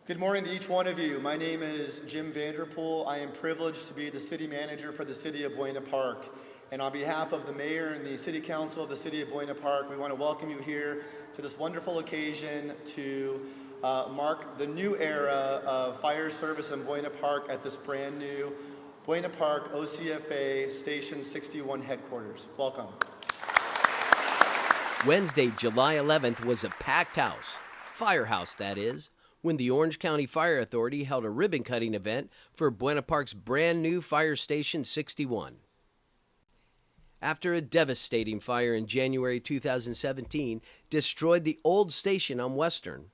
Good morning to each one of you. My name is Jim Vanderpool. I am privileged to be the city manager for the city of Buena Park. And on behalf of the mayor and the city council of the city of Buena Park, we want to welcome you here to this wonderful occasion to mark the new era of fire service in Buena Park at this brand new Buena Park OCFA Station 61 headquarters. Welcome. Wednesday, July 11th was a packed house, firehouse that is, when the Orange County Fire Authority held a ribbon-cutting event for Buena Park's brand-new Fire Station 61. After a devastating fire in January 2017 destroyed the old station on Western,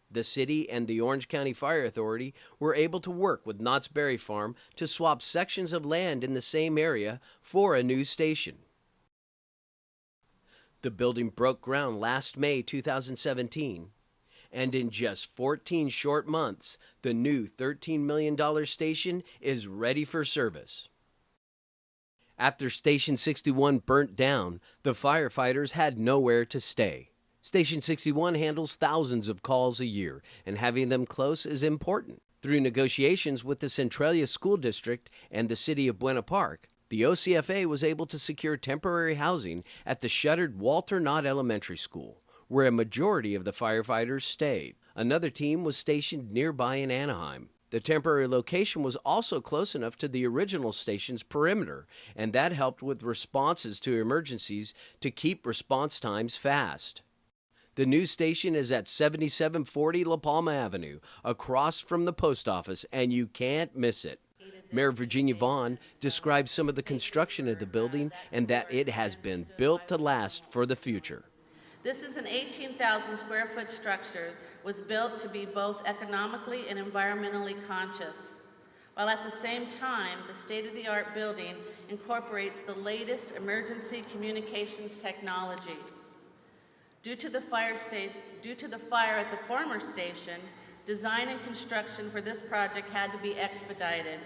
the city and the Orange County Fire Authority were able to work with Knott's Berry Farm to swap sections of land in the same area for a new station. The building broke ground last May 2017. And in just 14 short months, the new $13 million station is ready for service. After Station 61 burnt down, the firefighters had nowhere to stay. Station 61 handles thousands of calls a year, and having them close is important. Through negotiations with the Centralia School District and the city of Buena Park, the OCFA was able to secure temporary housing at the shuttered Walter Knott Elementary School, where a majority of the firefighters stayed. Another team was stationed nearby in Anaheim. The temporary location was also close enough to the original station's perimeter, and that helped with responses to emergencies to keep response times fast. The new station is at 7740 La Palma Avenue, across from the post office, and you can't miss it. Mayor Virginia Vaughn described some of the construction of the building and that it has been built to last for the future. This is an 18,000 square foot structure, was built to be both economically and environmentally conscious, while at the same time, the state-of-the-art building incorporates the latest emergency communications technology. Due to the fire at the former station, design and construction for this project had to be expedited.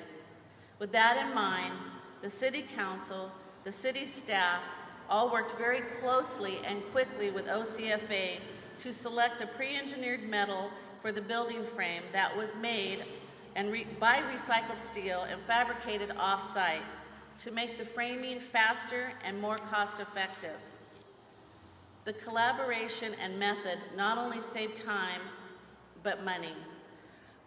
With that in mind, the City Council, the city staff, all worked very closely and quickly with OCFA to select a pre-engineered metal for the building frame that was made by recycled steel and fabricated off-site to make the framing faster and more cost-effective. The collaboration and method not only saved time but money,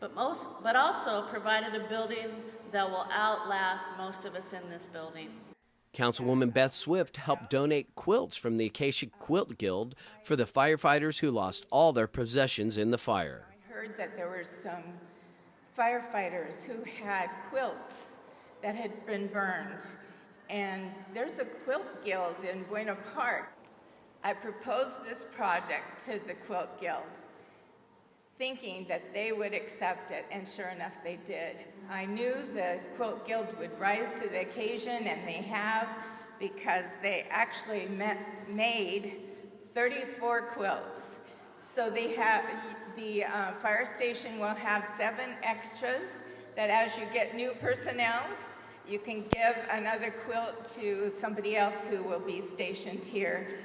but also provided a building that will outlast most of us in this building. Councilwoman Beth Swift helped donate quilts from the Acacia Quilt Guild for the firefighters who lost all their possessions in the fire. I heard that there were some firefighters who had quilts that had been burned, and there's a quilt guild in Buena Park. I proposed this project to the Quilt Guild, thinking that they would accept it, and sure enough they did. I knew the Quilt Guild would rise to the occasion, and they have, because they actually made 34 quilts. So they have, the fire station will have 7 extras that as you get new personnel, you can give another quilt to somebody else who will be stationed here.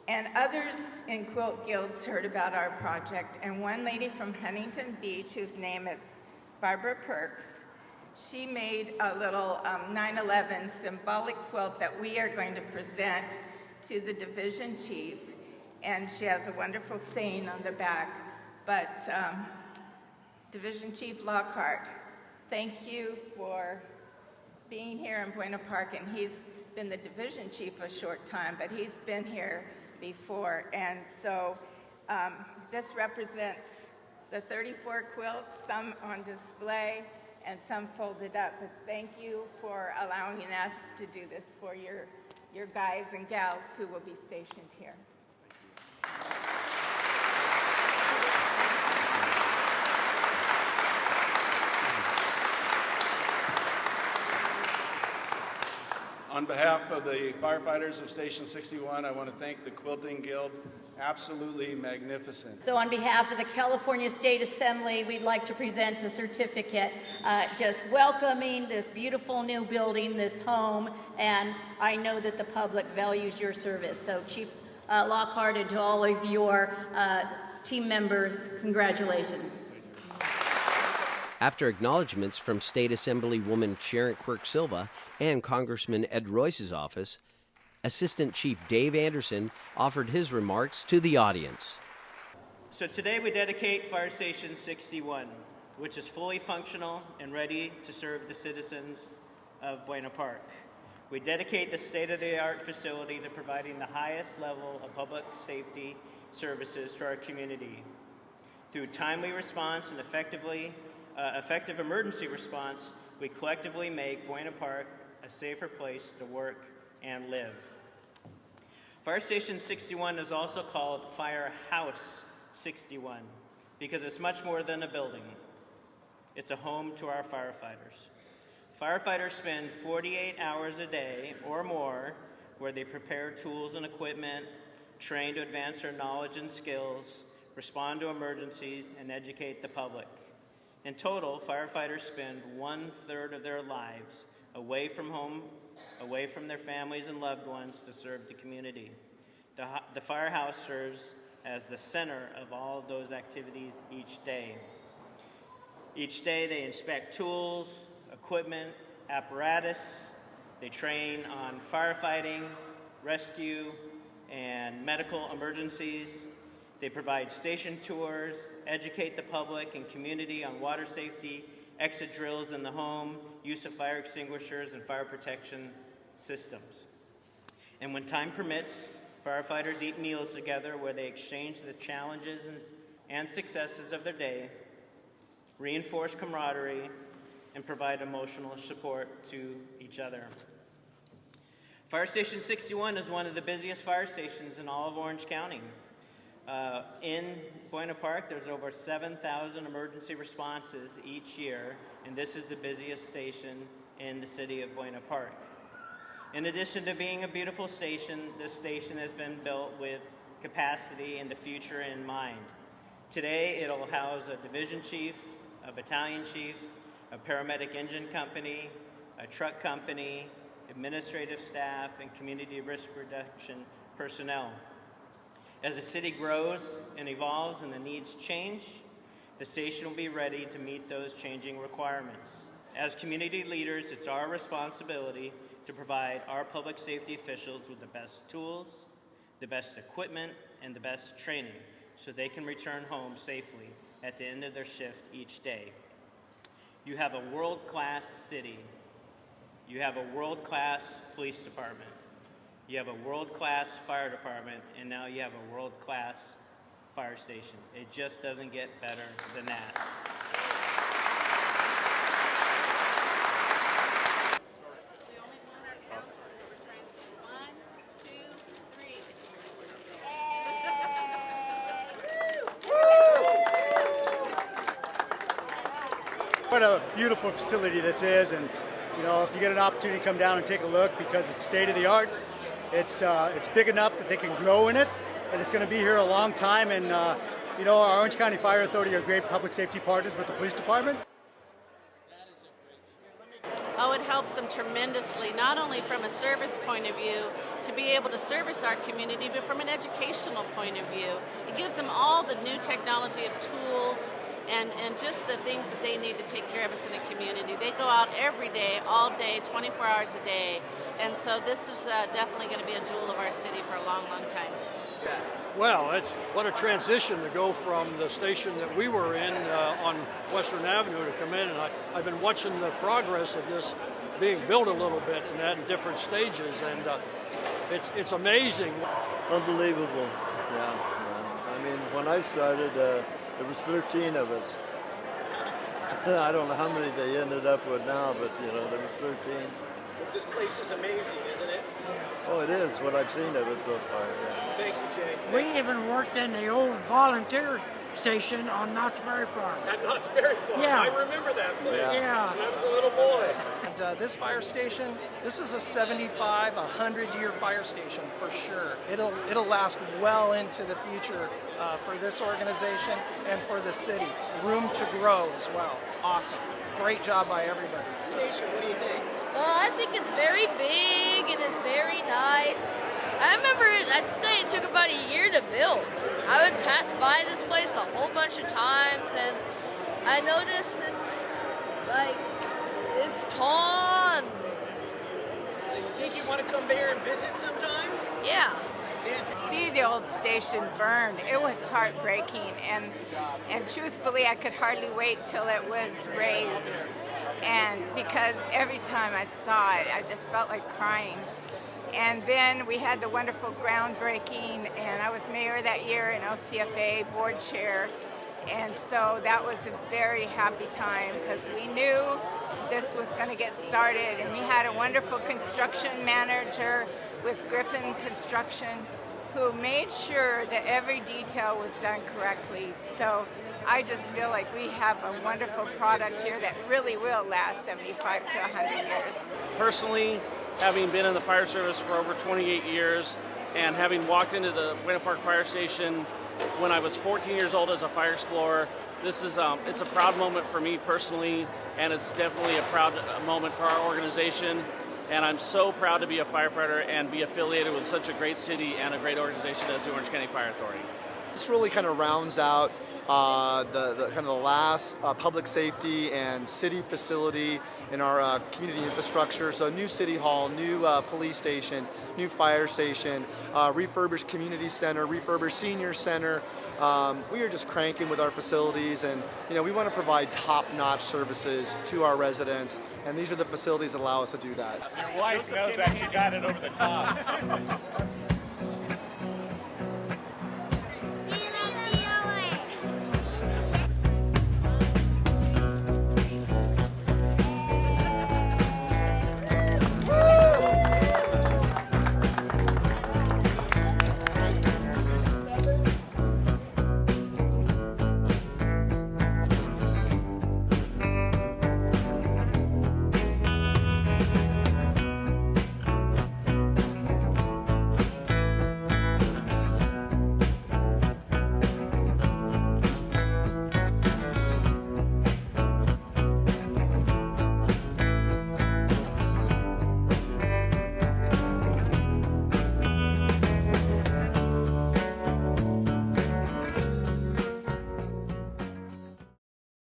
And others in Quilt Guilds heard about our project, and one lady from Huntington Beach, whose name is Barbara Perks, she made a little 9/11 symbolic quilt that we are going to present to the division chief, and she has a wonderful saying on the back. But Division Chief Lockhart, thank you for being here in Buena Park, and he's been the division chief a short time, but he's been here before, and so this represents the 34 quilts, some on display and some folded up, but thank you for allowing us to do this for your guys and gals who will be stationed here. On behalf of the firefighters of Station 61, I want to thank the Quilting Guild. Absolutely magnificent. So on behalf of the California State Assembly, we'd like to present a certificate just welcoming this beautiful new building, this home, and I know that the public values your service. So Chief Lockhart and to all of your team members, congratulations. After acknowledgments from State Assemblywoman Sharon Quirk-Silva and Congressman Ed Royce's office, Assistant Chief Dave Anderson offered his remarks to the audience. So today we dedicate Fire Station 61, which is fully functional and ready to serve the citizens of Buena Park. We dedicate the state-of-the-art facility to providing the highest level of public safety services to our community. Through timely response and effective emergency response, we collectively make Buena Park a safer place to work and live. Fire Station 61 is also called Firehouse 61 because it's much more than a building. It's a home to our firefighters. Firefighters spend 48 hours a day or more where they prepare tools and equipment, train to advance their knowledge and skills, respond to emergencies, and educate the public. In total, firefighters spend 1/3 of their lives away from home, away from their families and loved ones to serve the community. The firehouse serves as the center of all of those activities each day. Each day they inspect tools, equipment, apparatus. They train on firefighting, rescue, and medical emergencies. They provide station tours, educate the public and community on water safety, exit drills in the home, use of fire extinguishers, and fire protection systems. And when time permits, firefighters eat meals together where they exchange the challenges and successes of their day, reinforce camaraderie, and provide emotional support to each other. Fire Station 61 is one of the busiest fire stations in all of Orange County. In Buena Park, there's over 7,000 emergency responses each year, and this is the busiest station in the city of Buena Park. In addition to being a beautiful station, this station has been built with capacity and the future in mind. Today, it'll house a division chief, a battalion chief, a paramedic engine company, a truck company, administrative staff, and community risk reduction personnel. As the city grows and evolves and the needs change, the station will be ready to meet those changing requirements. As community leaders, it's our responsibility to provide our public safety officials with the best tools, the best equipment, and the best training so they can return home safely at the end of their shift each day. You have a world-class city. You have a world-class police department. You have a world-class fire department, and now you have a world-class fire station. It just doesn't get better than that. What a beautiful facility this is, and you know, if you get an opportunity to come down and take a look, because it's state of the art, it's big enough that they can grow in it, and it's going to be here a long time. And you know, our Orange County Fire Authority are great public safety partners with the police department. Oh, it helps them tremendously, not only from a service point of view, to be able to service our community, but from an educational point of view. It gives them all the new technology of tools and just the things that they need to take care of us in the community. They go out every day, all day, 24 hours a day, and so this is definitely going to be a jewel of our city for a long, long time. Well, what a transition to go from the station that we were in on Western Avenue to come in, and I've been watching the progress of this being built a little bit and that in different stages, and it's amazing. Unbelievable, yeah. I mean, when I started, there was 13 of us. I don't know how many they ended up with now, but you know, there was 13. This place is amazing, isn't it? Oh, it is, what I've seen of it so far, yeah. Thank you, Jay. We even worked in the old volunteer station on Knott's Berry Farm. At Knott's Berry Farm? Yeah. I remember that place. Yeah. When I was a little boy. And this fire station, this is a 75, 100-year fire station for sure. It'll last well into the future for this organization and for the city. Room to grow as well. Awesome. Great job by everybody. Station, what do you think? Well, I think it's very big and it's very nice. I remember I'd say it took about a year to build. I would pass by this place a whole bunch of times, and I noticed it's Like, it's tall and Think you want to come here and visit sometime? yeah. To see the old station burned, it was heartbreaking, and truthfully, I could hardly wait till it was raised, and because every time I saw it, I just felt like crying. And then we had the wonderful groundbreaking, and I was mayor that year and LCFA board chair, and so that was a very happy time because we knew this was going to get started, and we had a wonderful construction manager with Griffin Construction who made sure that every detail was done correctly. So I just feel like we have a wonderful product here that really will last 75 to 100 years. Personally, having been in the fire service for over 28 years and having walked into the Buena Park Fire Station when I was 14 years old as a fire explorer, this is it's a proud moment for me personally, and it's definitely a proud moment for our organization. And I'm so proud to be a firefighter and be affiliated with such a great city and a great organization as the Orange County Fire Authority. This really kind of rounds out the kind of the last public safety and city facility in our community infrastructure. So new city hall, new police station, new fire station, refurbished community center, refurbished senior center. We are just cranking with our facilities, and we want to provide top-notch services to our residents, and these are the facilities that allow us to do that. Your wife knows that you got it over the top.